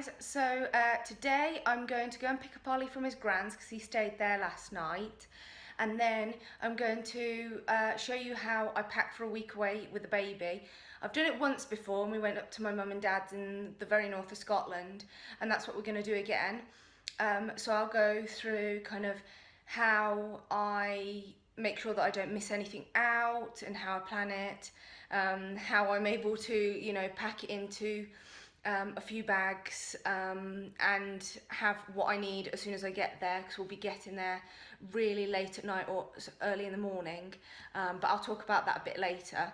guys, so today I'm going to go and pick up Ollie from his grans because he stayed there last night, and then I'm going to show you how I pack for a week away with the baby. I've done it once before and we went up to my mum and dad's in the very north of Scotland, and that's what we're going to do again. So I'll go through kind of how I make sure that I don't miss anything out and how I plan it, how I'm able to, you know, pack it into a few bags and have what I need as soon as I get there, because we'll be getting there really late at night or early in the morning, but I'll talk about that a bit later.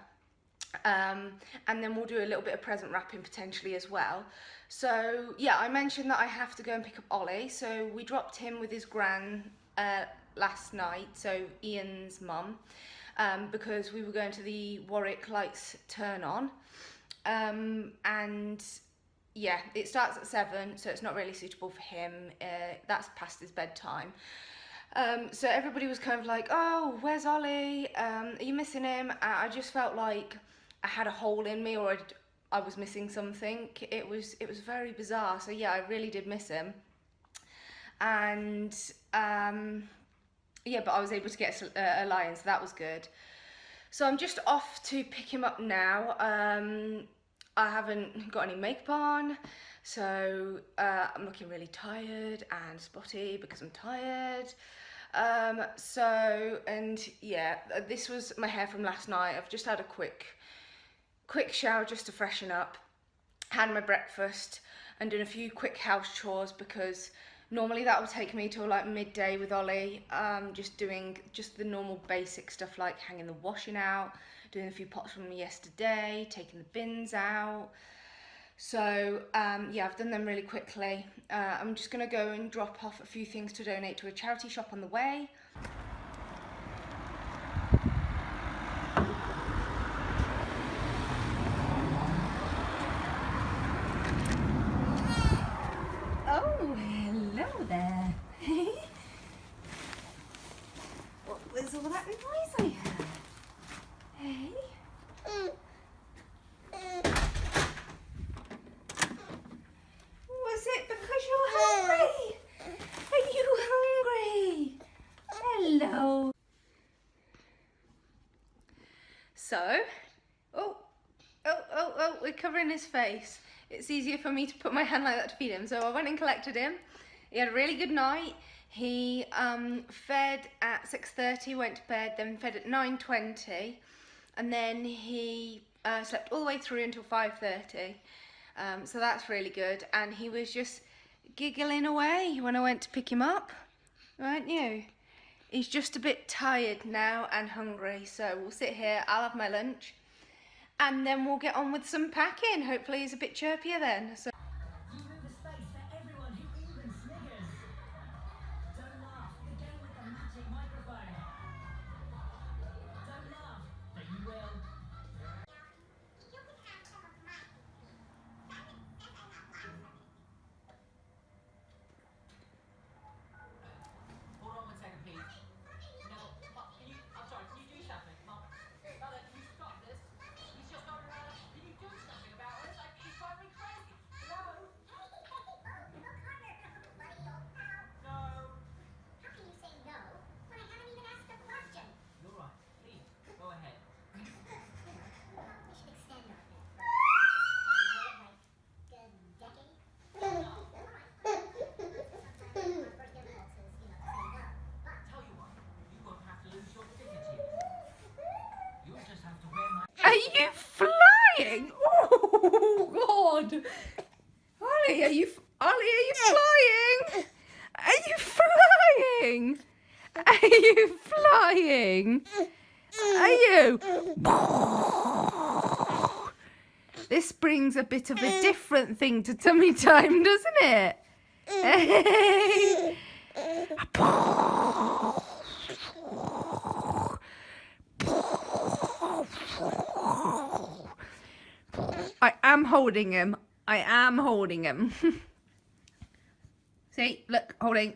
And then we'll do a little bit of present wrapping potentially as well. So yeah, I mentioned that I have to go and pick up Ollie, so we dropped him with his gran last night, so Ian's mum, because we were going to the Warwick Lights turn on, and yeah, it starts at 7, so it's not really suitable for him. That's past his bedtime. So everybody was kind of like, oh, where's Ollie? Are you missing him? I just felt like I had a hole in me, or I was missing something. It was very bizarre. So yeah, I really did miss him. And yeah, but I was able to get a lion, so that was good. So I'm just off to pick him up now. I haven't got any makeup on, so I'm looking really tired and spotty because I'm tired. And yeah, this was my hair from last night. I've just had a quick shower just to freshen up, had my breakfast and done a few quick house chores, because normally that will take me till like midday with Ollie, just doing the normal basic stuff like hanging the washing out, doing a few pots from yesterday, taking the bins out. So yeah, I've done them really quickly. I'm just going to go and drop off a few things to donate to a charity shop on the way. Oh, hello there. What was all that noise I heard? Hey? Was it because you're hungry? Are you hungry? Hello. So, oh, we're covering his face. It's easier for me to put my hand like that to feed him. So I went and collected him. He had a really good night. He fed at 6:30, went to bed, then fed at 9:20, and then he slept all the way through until 5:30. So that's really good. And he was just giggling away when I went to pick him up, weren't you? He's just a bit tired now and hungry. So we'll sit here, I'll have my lunch, and then we'll get on with some packing. Hopefully he's a bit chirpier then. So are you flying? Oh God! Ollie, are you flying? Are you flying? Are you flying? Are you? This brings a bit of a different thing to tummy time, doesn't it? I am holding him. I am holding him. See, look, holding.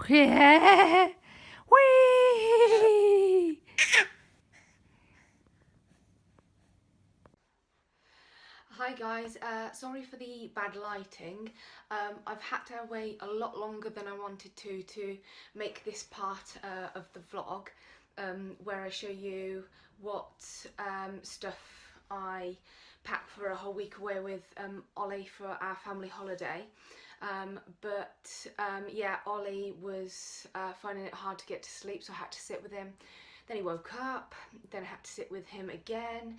Yeah. Whee! sorry for the bad lighting. I've had to wait a lot longer than I wanted to make this part of the vlog, where I show you what stuff I packed for a whole week away with Ollie for our family holiday. Yeah, Ollie was finding it hard to get to sleep, so I had to sit with him. Then he woke up, then I had to sit with him again,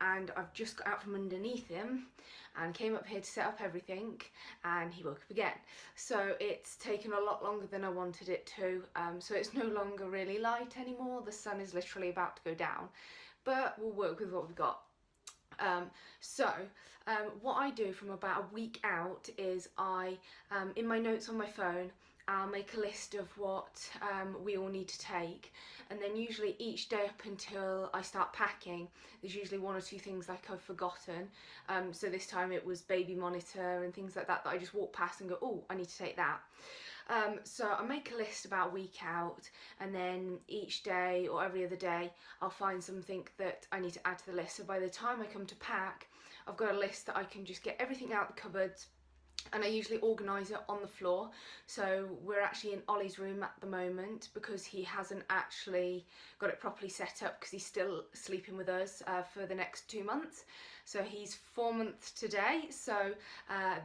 and I've just got out from underneath him and came up here to set up everything, and he woke up again. So it's taken a lot longer than I wanted it to, so it's no longer really light anymore. The sun is literally about to go down, but we'll work with what we've got. What I do from about a week out is in my notes on my phone, I'll make a list of what we all need to take, and then usually each day up until I start packing, there's usually one or two things like I've forgotten. So this time it was baby monitor and things like that I just walk past and go, oh, I need to take that. So I make a list about a week out, and then each day or every other day I'll find something that I need to add to the list. So by the time I come to pack, I've got a list that I can just get everything out the cupboards, and I usually organise it on the floor. So we're actually in Ollie's room at the moment because he hasn't actually got it properly set up because he's still sleeping with us for the next 2 months. So he's 4 months today, so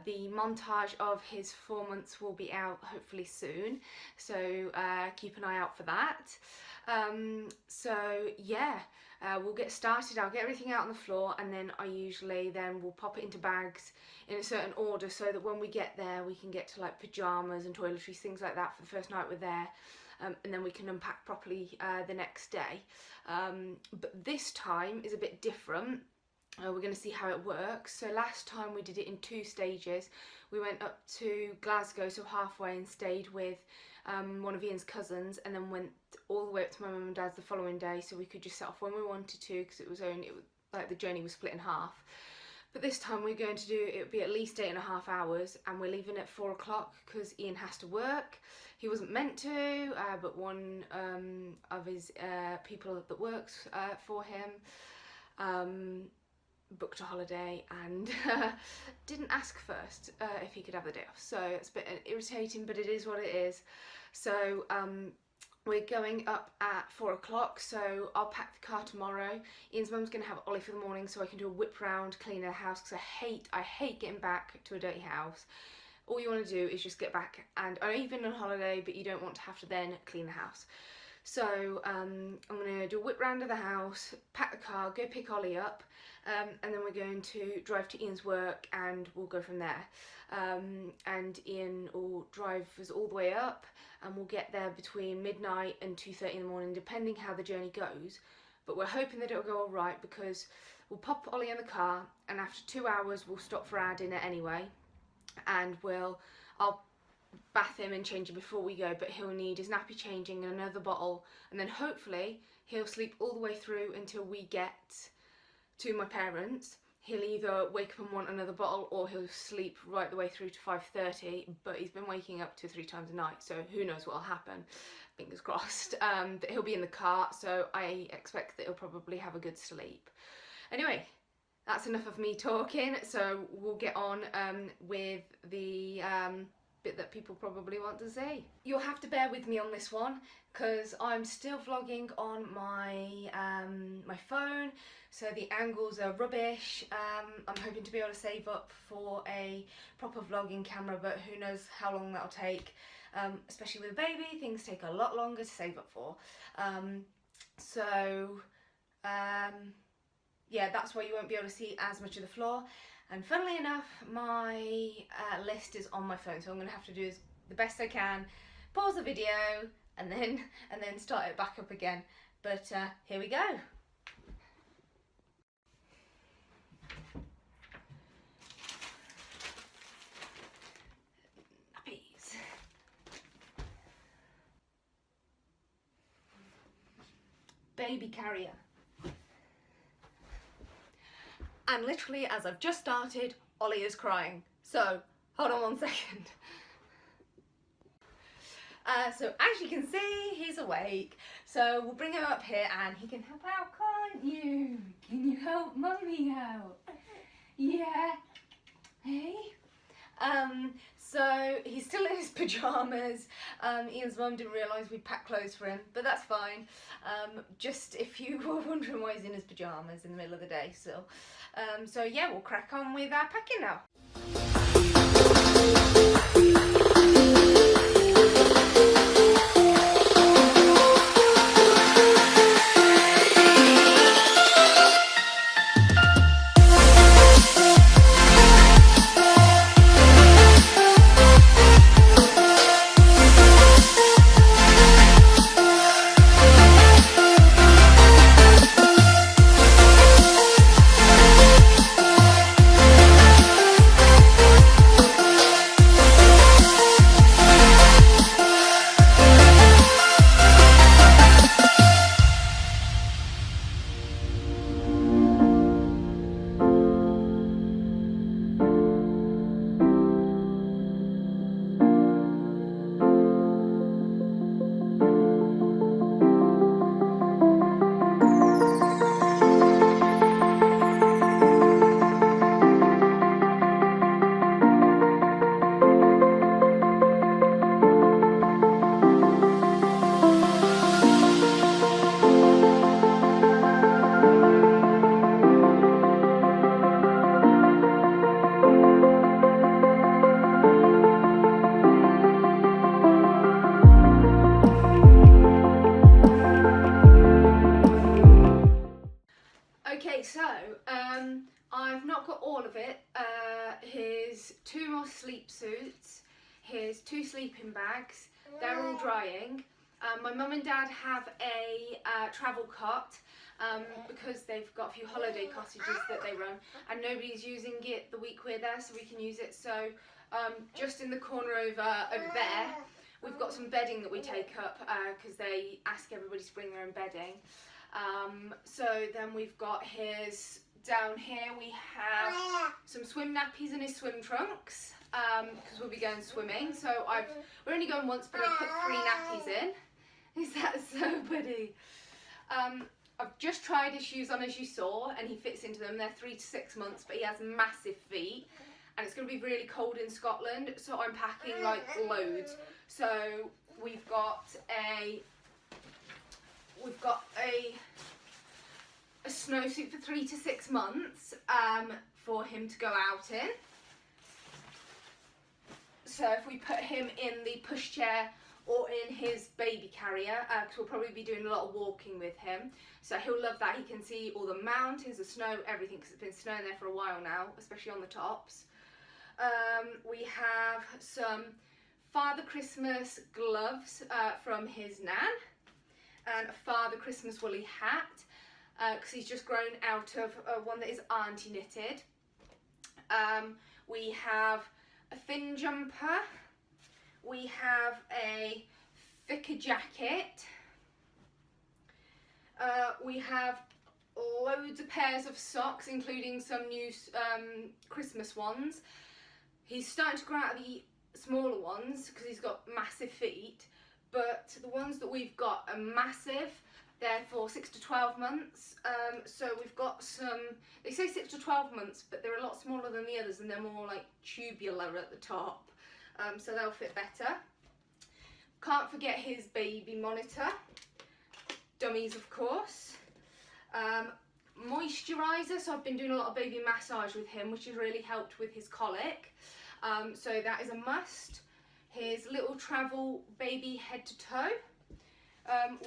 the montage of his 4 months will be out hopefully soon, so keep an eye out for that. We'll get started. I'll get everything out on the floor, and then I usually then will pop it into bags in a certain order so that when we get there we can get to like pyjamas and toiletries, things like that for the first night we're there, and then we can unpack properly the next day. But this time is a bit different. We're going to see how it works. So last time we did it in 2 stages. We went up to Glasgow, so halfway, and stayed with one of Ian's cousins, and then went all the way up to my mum and dad's the following day, so we could just set off when we wanted to, because it was like the journey was split in half. But this time we're going to do, it would be at least 8.5 hours, and we're leaving at 4 o'clock because Ian has to work. He wasn't meant to, but one of his people that works for him booked a holiday and didn't ask first if he could have the day off, so it's a bit irritating, but it is what it is. So we're going up at 4 o'clock, so I'll pack the car tomorrow. Ian's mum's going to have Ollie for the morning so I can do a whip round, clean the house, because I hate getting back to a dirty house. All you want to do is just get back, and I know you've been on holiday, but you don't want to have to then clean the house. So I'm going to do a whip round of the house, pack the car, go pick Ollie up, and then we're going to drive to Ian's work, and we'll go from there. And Ian will drive us all the way up, and we'll get there between midnight and 2:30 in the morning, depending how the journey goes. But we're hoping that it'll go all right, because we'll pop Ollie in the car, and after 2 hours we'll stop for our dinner anyway, and I'll bath him and change him before we go, but he'll need his nappy changing and another bottle, and then hopefully he'll sleep all the way through until we get to my parents. He'll either wake up and want another bottle, or he'll sleep right the way through to 5:30, but he's been waking up 2 or 3 times a night, so who knows what'll happen, fingers crossed. But he'll be in the car, so I expect that he'll probably have a good sleep. Anyway, that's enough of me talking, so we'll get on with the bit that people probably want to see. You'll have to bear with me on this one because I'm still vlogging on my my phone, so the angles are rubbish. I'm hoping to be able to save up for a proper vlogging camera, but who knows how long that'll take. Especially with a baby, things take a lot longer to save up for. Yeah, that's why you won't be able to see as much of the floor. And funnily enough, my list is on my phone, so I'm going to have to do the best I can, pause the video, and then start it back up again. But here we go. Nappies. Baby carrier. And literally, as I've just started, Ollie is crying. So, hold on 1 second. So, as you can see, he's awake. So, we'll bring him up here and he can help out, can't you? Can you help Mummy out? Yeah. Hey. So he's still in his pyjamas. Ian's mum didn't realise we packed clothes for him, but that's fine. Just if you were wondering why he's in his pyjamas in the middle of the day still. So yeah, we'll crack on with our packing now. Okay, so I've not got all of it. Here's 2 more sleep suits, here's 2 sleeping bags, they're all drying. My mum and dad have a travel cot because they've got a few holiday cottages that they run and nobody's using it the week we're there, so we can use it. So just in the corner over there, we've got some bedding that we take up because they ask everybody to bring their own bedding. So then we've got his, down here we have some swim nappies and his swim trunks because we'll be going swimming. So we're only going once, but I put 3 nappies in. Is that so buddy? I've just tried his shoes on, as you saw, and he fits into them. They're 3 to 6 months, but he has massive feet and it's going to be really cold in Scotland, so I'm packing like loads. So we've got a snowsuit for 3 to 6 months for him to go out in. So if we put him in the pushchair or in his baby carrier, because we'll probably be doing a lot of walking with him, so he'll love that. He can see all the mountains, the snow, everything, because it's been snowing there for a while now, especially on the tops. We have some Father Christmas gloves from his nan, and a Father Christmas woolly hat because he's just grown out of one that is auntie knitted. We have a thin jumper, we have a thicker jacket, we have loads of pairs of socks, including some new Christmas ones. He's starting to grow out of the smaller ones because he's got massive feet, but the ones that we've got are massive. They're for 6 to 12 months. So we've got some, they say 6 to 12 months, but they're a lot smaller than the others and they're more like tubular at the top. So they'll fit better. Can't forget his baby monitor. Dummies, of course. Moisturiser, so I've been doing a lot of baby massage with him, which has really helped with his colic. So that is a must. His little travel baby head to toe.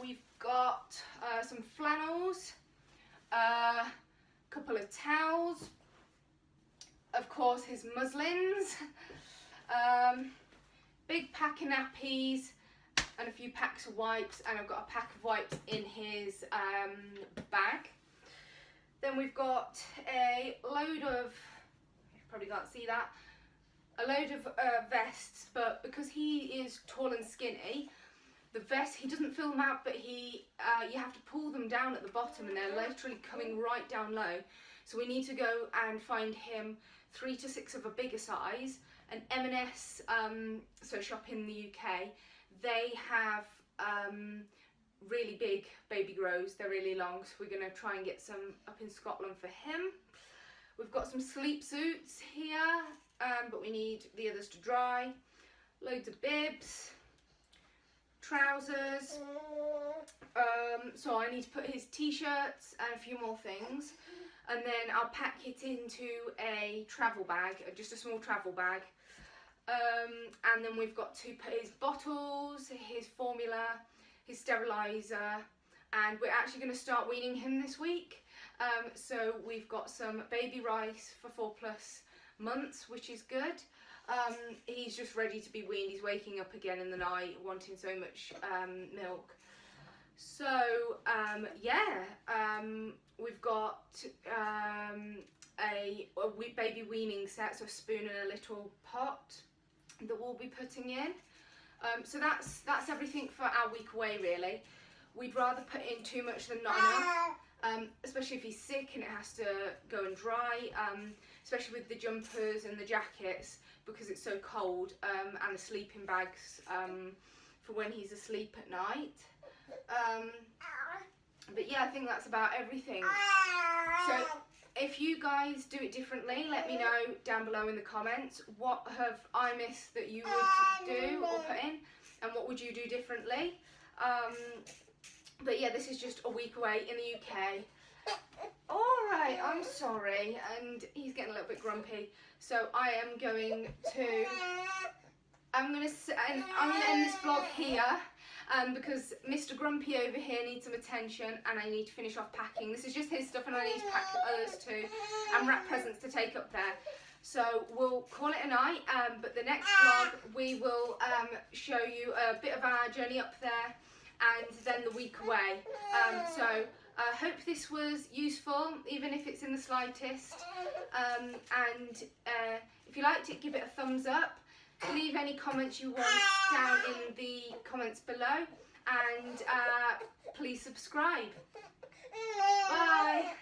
We've got some flannels, a couple of towels, of course his muslins, big pack of nappies and a few packs of wipes, and I've got a pack of wipes in his bag. Then we've got a load of, you probably can't see that, a load of vests, but because he is tall and skinny, the vest, he doesn't fill them out, but you have to pull them down at the bottom and they're literally coming right down low. So we need to go and find him 3 to 6 of a bigger size. And M&S, so shop in the UK, they have really big baby grows. They're really long, so we're going to try and get some up in Scotland for him. We've got some sleep suits here. but we need the others to dry. Loads of bibs, trousers. So I need to put his t-shirts and a few more things, and then I'll pack it into a travel bag, just a small travel bag. And then we've got to put his bottles, his formula, his steriliser, and we're actually going to start weaning him this week. So we've got some baby rice for 4+ months, which is good. He's just ready to be weaned. He's waking up again in the night wanting so much milk. So yeah, we've got a baby weaning set, so a spoon and a little pot that we'll be putting in. So that's everything for our week away really. We'd rather put in too much than not enough, especially if he's sick and it has to go and dry, especially with the jumpers and the jackets because it's so cold, and the sleeping bags for when he's asleep at night. But yeah, I think that's about everything. So if you guys do it differently, let me know down below in the comments. What have I missed that you would do or put in, and what would you do differently? But yeah, this is just a week away in the UK. Alright, I'm sorry, and he's getting a little bit grumpy. So I am going to end this vlog here, because Mr. Grumpy over here needs some attention and I need to finish off packing. This is just his stuff and I need to pack others too and wrap presents to take up there. So we'll call it a night, but the next vlog we will show you a bit of our journey up there and then the week away. So I hope this was useful, even if it's in the slightest. And if you liked it, give it a thumbs up. Leave any comments you want down in the comments below, and please subscribe. Bye.